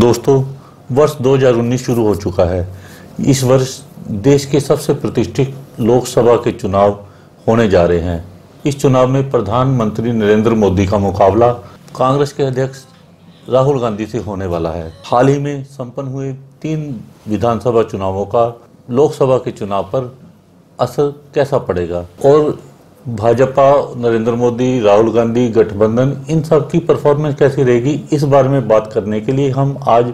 दोस्तों, वर्ष 2019 शुरू हो चुका है। इस वर्ष देश के सबसे प्रतिष्ठित लोकसभा के चुनाव होने जा रहे हैं। इस चुनाव में प्रधानमंत्री नरेंद्र मोदी का मुकाबला कांग्रेस के अध्यक्ष राहुल गांधी से होने वाला है। हाल ही में संपन्न हुए 3 विधानसभा चुनावों का लोकसभा के चुनाव पर असर कैसा पड़ेगा और भाजपा, नरेंद्र मोदी, राहुल गांधी गठबंधन, इन सब की परफॉर्मेंस कैसी रहेगी, इस बारे में बात करने के लिए हम आज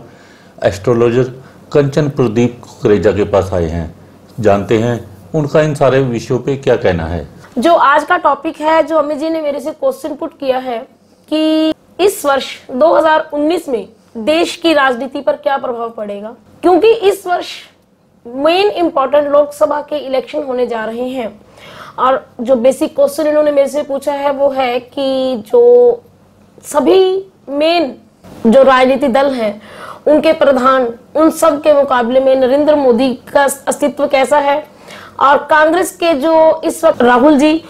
एस्ट्रोलॉजर कंचन प्रदीप कुकरेजा के पास आए हैं। जानते हैं उनका इन सारे विषयों पे क्या कहना है। जो आज का टॉपिक है, जो अमित जी ने मेरे से क्वेश्चन पुट किया है कि इस वर्ष 2019 में देश की राजनीति पर क्या प्रभाव पड़ेगा, क्योंकि इस वर्ष मेन इंपॉर्टेंट लोकसभा के इलेक्शन होने जा रहे हैं। और जो बेसिक क्वेश्चन इन्होंने मेरे से पूछा है वो है कि जो सभी मेन जो राजनीतिक दल हैं उनके प्रधान, उन सब के मुकाबले में नरेंद्र मोदी का अस्तित्व कैसा है, और कांग्रेस के जो इस वक्त राहुल जी,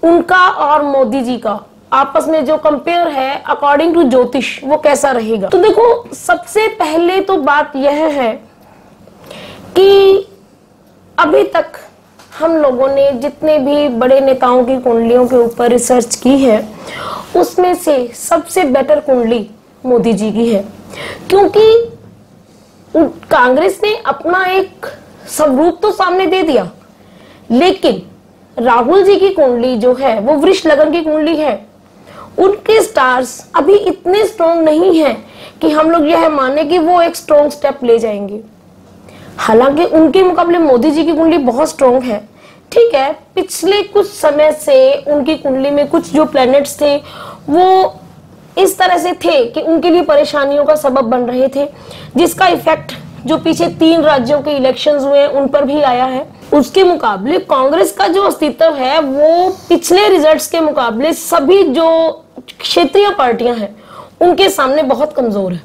उनका और मोदी जी का आपस में जो कंपेयर है अकॉर्डिंग टू ज्योतिष वो कैसा रहेगा। तो देखो, सबसे पहले तो बात यह है कि अभी तक हम लोगों ने जितने भी बड़े नेताओं की कुंडलियों के ऊपर रिसर्च की है उसमें से सबसे बेटर कुंडली मोदी जी की है, क्योंकि कांग्रेस ने अपना एक स्वरूप तो सामने दे दिया, लेकिन राहुल जी की कुंडली जो है वो वृष लगन की कुंडली है। उनके स्टार्स अभी इतने स्ट्रॉन्ग नहीं हैं कि हम लोग यह माने कि वो एक स्ट्रॉन्ग स्टेप ले जाएंगे। हालांकि उनके मुकाबले मोदी जी की कुंडली बहुत स्ट्रॉन्ग है। ठीक है, पिछले कुछ समय से उनकी कुंडली में कुछ जो प्लैनेट्स थे वो इस तरह से थे कि उनके लिए परेशानियों का सबब बन रहे थे, जिसका इफेक्ट जो पीछे 3 राज्यों के इलेक्शंस हुए उन पर भी आया है। उसके मुकाबले कांग्रेस का जो अस्तित्व है वो पिछले रिजल्ट्स के मुकाबले सभी जो क्षेत्रीय पार्टियां हैं उनके सामने बहुत कमजोर है।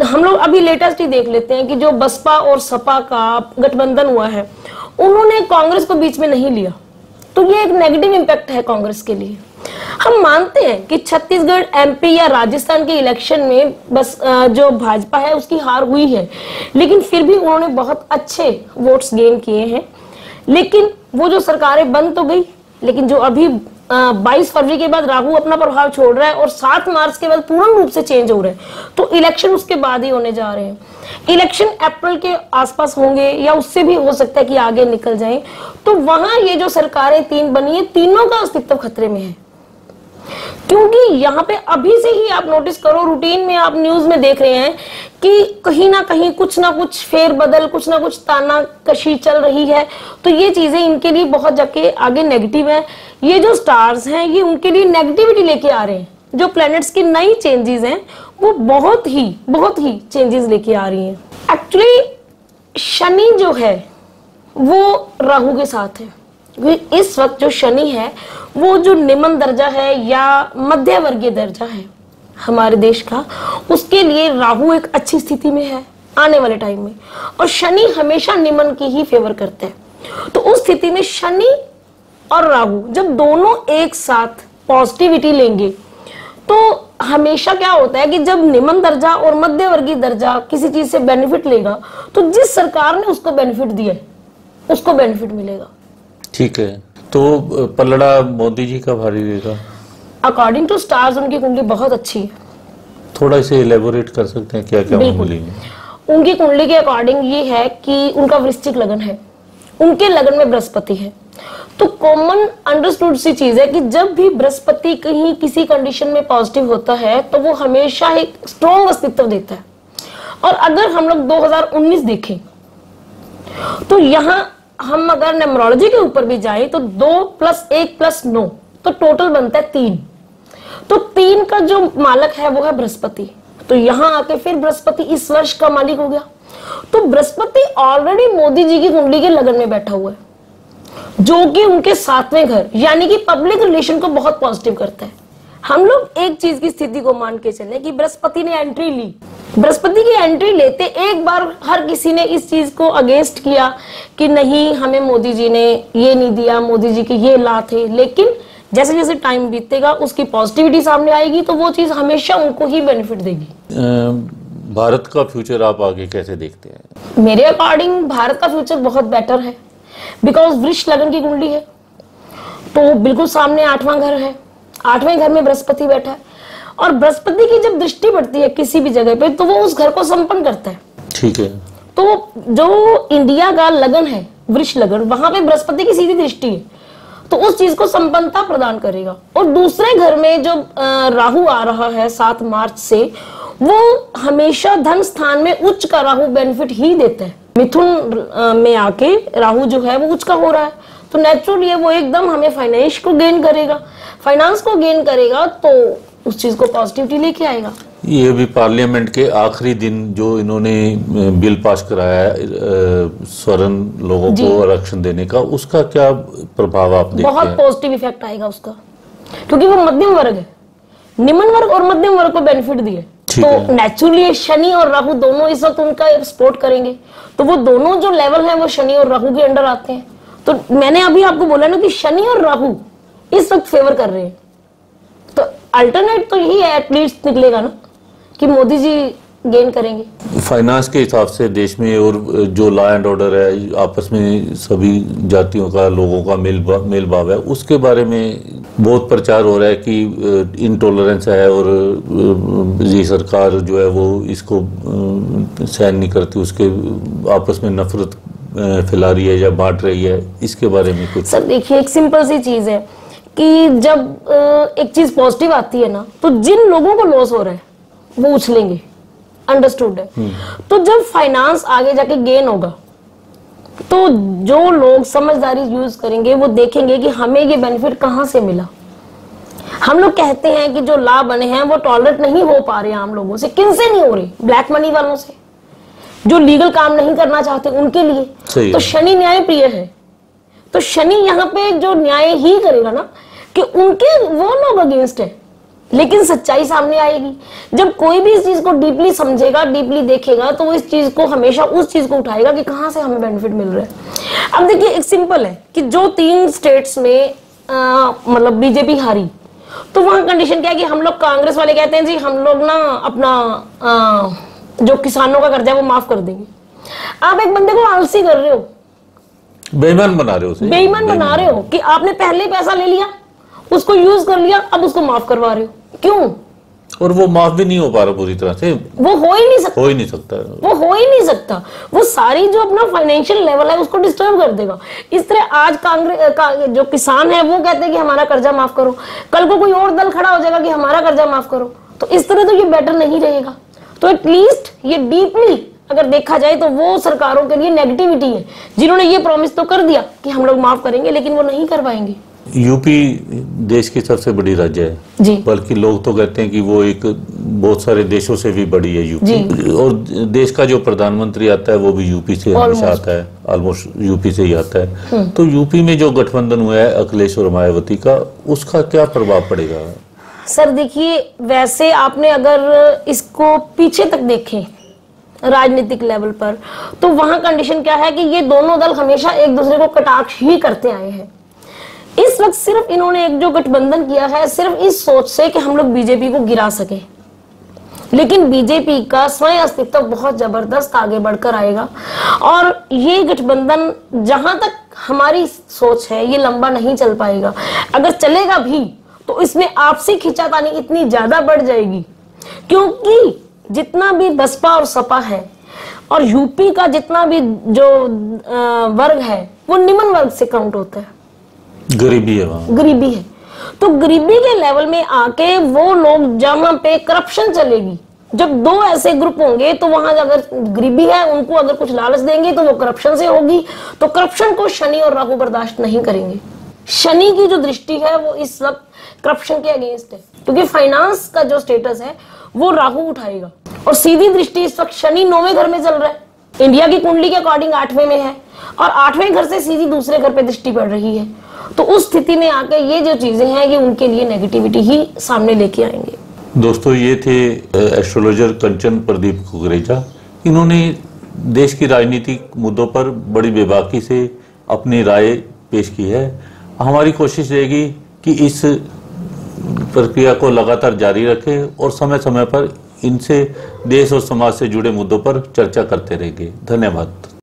हम लोग अभी लेटेस्ट ही देख लेते हैं कि जो बसपा और सपा का गठबंधन हुआ है उन्होंने कांग्रेस को बीच में नहीं लिया, तो ये एक नेगेटिव इम्पैक्ट है कांग्रेस के लिए। हम मानते हैं कि छत्तीसगढ़, एमपी या राजस्थान के इलेक्शन में बस जो भाजपा है उसकी हार हुई है, लेकिन फिर भी उन्होंने बहुत अच्छे वोट्स गेन किए हैं। लेकिन वो जो सरकारें बन तो गई, लेकिन जो अभी 22 फरवरी के बाद राहु अपना प्रभाव छोड़ रहा है और 7 मार्च के बाद पूर्ण रूप से चेंज हो रहे हैं, तो इलेक्शन उसके बाद ही होने जा रहे हैं। इलेक्शन अप्रैल के आसपास होंगे या उससे भी हो सकता है कि आगे निकल जाएं, तो वहां ये जो सरकारें 3 बनी है, तीनों का अस्तित्व खतरे में है। क्योंकि यहाँ पे अभी से ही आप नोटिस करो, रूटीन में आप न्यूज में देख रहे हैं कि कहीं ना कहीं कुछ ना कुछ फेरबदल, कुछ ना कुछ तानाकशी चल रही है। तो ये चीजें इनके लिए बहुत जाके आगे नेगेटिव है। ये जो स्टार्स हैं ये उनके लिए नेगेटिविटी लेके आ रहे हैं। जो प्लैनेट्स की नई चेंजेस हैं वो बहुत ही चेंजेस लेके आ रही हैं। एक्चुअली शनि जो है वो राहु के साथ है। इस वक्त जो शनि है वो जो निम्न दर्जा है या मध्य वर्गीय दर्जा है हमारे देश का, उसके लिए राहु एक अच्छी स्थिति में है आने वाले टाइम में, और शनि हमेशा निम्न की ही फेवर करते हैं। तो उस स्थिति में शनि और राहु जब दोनों एक साथ पॉजिटिविटी लेंगे तो हमेशा क्या होता है कि जब निम्न दर्जा और मध्य वर्गीय दर्जा किसी चीज से बेनिफिट लेगा तो जिस सरकार ने उसको बेनिफिट दिया उसको बेनिफिट मिलेगा। ठीक है, तो पलड़ा मोदी जी का भारी रहेगा। अकॉर्डिंग टू स्टार्स उनकी कुंडली बहुत अच्छी है। थोड़ा इसे इलेबोरेट कर सकते हैं क्या क्या कुंडली है? उनकी कुंडली के अकॉर्डिंग ये है कि उनका वृश्चिक लगन है, उनके लगन में बृहस्पति है। तो कॉमन अंडरस्टूड सी चीज है कि जब भी बृहस्पति कहीं किसी कंडीशन में पॉजिटिव होता है तो वो हमेशा एक स्ट्रॉन्ग अस्तित्व देता है। और अगर हम लोग 2019 देखें तो यहाँ हम अगर न्यूमरोलॉजी के ऊपर भी जाए तो 2 + 1 + 9 तो टोटल बनता है 3। तो 3 का जो मालक है वो है बृहस्पति। तो यहाँ आके फिर बृहस्पति इस वर्ष का मालिक हो गया। तो बृहस्पति ऑलरेडी मोदी जी की कुंडली के लगन में बैठा हुआ है, जो कि उनके 7वें घर यानी कि पब्लिक रिलेशन को बहुत पॉजिटिव करता है। हम लोग एक चीज की स्थिति को मान के चले कि बृहस्पति ने एंट्री ली, बृहस्पति की एंट्री लेते एक बार हर किसी ने इस चीज को अगेंस्ट किया कि नहीं, हमें मोदी जी ने ये नहीं दिया, मोदी जी के ये ला थे। लेकिन जैसे जैसे टाइम बीतेगा उसकी पॉजिटिविटी सामने आएगी तो वो चीज हमेशा उनको ही बेनिफिट देगी। भारत का फ्यूचर आप आगे कैसे देखते हैं? मेरे अकॉर्डिंग भारत का फ्यूचर बहुत बेटर है, बिकॉज वृष लगन की कुंडली है तो बिल्कुल सामने 8वां घर है, 8वें घर में बृहस्पति बैठा है और बृहस्पति की जब दृष्टि पड़ती है किसी भी जगह पे तो वो उस घर को संपन्न करता है। ठीक है। तो जो इंडिया का लगन है वृष लगन, वहां पे बृहस्पति की सीधी दृष्टि है तो उस चीज को संपन्नता प्रदान करेगा। और दूसरे घर में जो राहु आ रहा है 7 मार्च से, वो हमेशा धन स्थान में उच्च का राहु बेनिफिट ही देता है। मिथुन में आके राहु जो है वो उच्च का हो रहा है तो नेचुरली वो एकदम हमें फाइनेंस को गेन करेगा, फाइनेंस को गेन करेगा तो उस चीज को पॉजिटिविटी लेके आएगा। ये भी पार्लियामेंट के आखिरी दिन जो इन्होंने बिल पास कराया है स्वर्ण लोगों को आरक्षण देने का, उसका क्या प्रभाव आप देखते हैं? बहुत पॉजिटिव इफेक्ट आएगा उसका, क्योंकि वो मध्यम वर्ग है, निम्न वर्ग और मध्यम वर्ग को बेनिफिट दिए तो नेचुरली शनि और राहु दोनों इस वक्त उनका सपोर्ट करेंगे तो वो दोनों जो लेवल है वो शनि और राहु के अंडर आते हैं। तो मैंने अभी आपको बोला ना कि शनि और राहु इस वक्त फेवर कर रहे हैं तो अल्टरनेट तो यही है एटलीस्ट निकलेगा ना कि मोदी जी गेन करेंगे। फाइनेंस के हिसाब से देश में और जो लॉ एंड ऑर्डर है, आपस में सभी जातियों का लोगों का मेल भाव है, उसके बारे में बहुत प्रचार हो रहा है कि इनटॉलरेंस है और ये सरकार जो है वो इसको सहन नहीं करती, उसके आपस में नफरत फैला रही है या बांट रही है, इसके बारे में कुछ? सर देखिए, एक सिंपल सी चीज है कि जब एक चीज पॉजिटिव आती है ना तो जिन लोगों को लॉस हो रहा है वो उछलेंगे, अंडरस्टूड है। तो जब फाइनेंस आगे जाके गेन होगा तो जो लोग समझदारी यूज करेंगे वो देखेंगे कि हमें ये बेनिफिट कहां से मिला। हम लोग कहते हैं कि जो लाभ बने हैं वो टॉलरेट नहीं हो पा रहे आम लोगों से, किनसे नहीं हो रही? ब्लैक मनी वालों से, जो लीगल काम नहीं करना चाहते उनके लिए। तो शनि न्याय प्रिय है तो शनि यहाँ पे जो न्याय ही करेगा ना कि उनके वो लोग अगेंस्ट है, लेकिन सच्चाई सामने आएगी। जब कोई भी इस चीज को डीपली समझेगा, डीपली देखेगा तो वो इस चीज को हमेशा उस चीज को उठाएगा कि कहां से हमें बेनिफिट मिल रहा है। अब देखिए, एक सिंपल है कि जो 3 स्टेट्स में मतलब बीजेपी हारी तो वहां कंडीशन क्या है कि हम लोग कांग्रेस वाले कहते हैं जी हम लोग ना अपना जो किसानों का कर्जा है वो माफ कर देंगे। आप एक बंदे को आलसी कर रहे हो, बेईमान बना रहे हो, बेईमान बना रहे हो कि आपने पहले पैसा ले लिया, उसको यूज कर लिया, अब उसको माफ करवा रहे हो। क्यों? और वो माफ भी नहीं हो पा रहा पूरी तरह से, वो हो ही नहीं सकता, हो ही नहीं सकता, वो हो ही नहीं सकता। वो सारी जो अपना फाइनेंशियल लेवल है उसको डिस्टर्ब कर देगा। इस तरह आज कांग्रेस का जो किसान है वो कहते हैं कि हमारा कर्जा माफ करो, कल को कोई और दल खड़ा हो जाएगा कि हमारा कर्जा माफ करो। तो इस तरह तो ये बेटर नहीं रहेगा। तो एटलीस्ट ये डीपली अगर देखा जाए तो वो सरकारों के लिए नेगेटिविटी है, जिन्होंने ये प्रॉमिस तो कर दिया कि हम लोग माफ करेंगे लेकिन वो नहीं कर पाएंगे। यूपी देश की सबसे बड़ी राज्य है जी, बल्कि लोग तो कहते हैं कि वो एक बहुत सारे देशों से भी बड़ी है यूपी। और देश का जो प्रधानमंत्री आता है वो भी यूपी से हमेशा आता है, ऑलमोस्ट यूपी से ही आता है। तो यूपी में जो गठबंधन हुआ है अखिलेश और मायावती का, उसका क्या प्रभाव पड़ेगा? सर देखिए, वैसे आपने अगर इसको पीछे तक देखें राजनीतिक लेवल पर तो वहां कंडीशन क्या है कि ये दोनों दल हमेशा एक दूसरे को कटाक्ष ही करते आए हैं। इस वक्त सिर्फ इन्होंने एक जो गठबंधन किया है सिर्फ इस सोच से कि हम लोग बीजेपी को गिरा सके, लेकिन बीजेपी का स्वयं अस्तित्व बहुत जबरदस्त आगे बढ़कर आएगा। और ये गठबंधन जहां तक हमारी सोच है ये लंबा नहीं चल पाएगा। अगर चलेगा भी तो इसमें आपसी खिंचातानी इतनी ज्यादा बढ़ जाएगी, क्योंकि जितना भी बसपा और सपा है और यूपी का जितना भी जो वर्ग है वो निम्न वर्ग से काउंट होता है, गरीबी है, वहां गरीबी है। तो गरीबी के लेवल में आके वो लोग जहां पे करप्शन चलेगी, जब 2 ऐसे ग्रुप होंगे तो वहां अगर गरीबी है उनको अगर कुछ लालच देंगे तो वो करप्शन से होगी। तो करप्शन को शनि और राहु बर्दाश्त नहीं करेंगे। शनि की जो दृष्टि है वो इस वक्त करप्शन के अगेंस्ट है, क्योंकि फाइनेंस का जो स्टेटस है वो राहु उठाएगा। और सीधी दृष्टि इस वक्त शनि 9वें घर में चल रहा है, इंडिया की कुंडली के अकॉर्डिंग 8वें में है और 8वें घर से सीधी दूसरे घर पे दृष्टि पड़ रही है। तो उस स्थिति में आके ये जो चीजें हैं ये उनके लिए नेगेटिविटी ही सामने लेके आएंगे। दोस्तों, ये थे एस्ट्रोलॉजर कंचन प्रदीप कुकरेजा। इन्होंने देश की राजनीतिक मुद्दों पर बड़ी बेबाकी से अपनी राय पेश की है। हमारी कोशिश रहेगी कि इस प्रक्रिया को लगातार जारी रखें और समय समय पर इनसे देश और समाज से जुड़े मुद्दों पर चर्चा करते रहेंगे। धन्यवाद।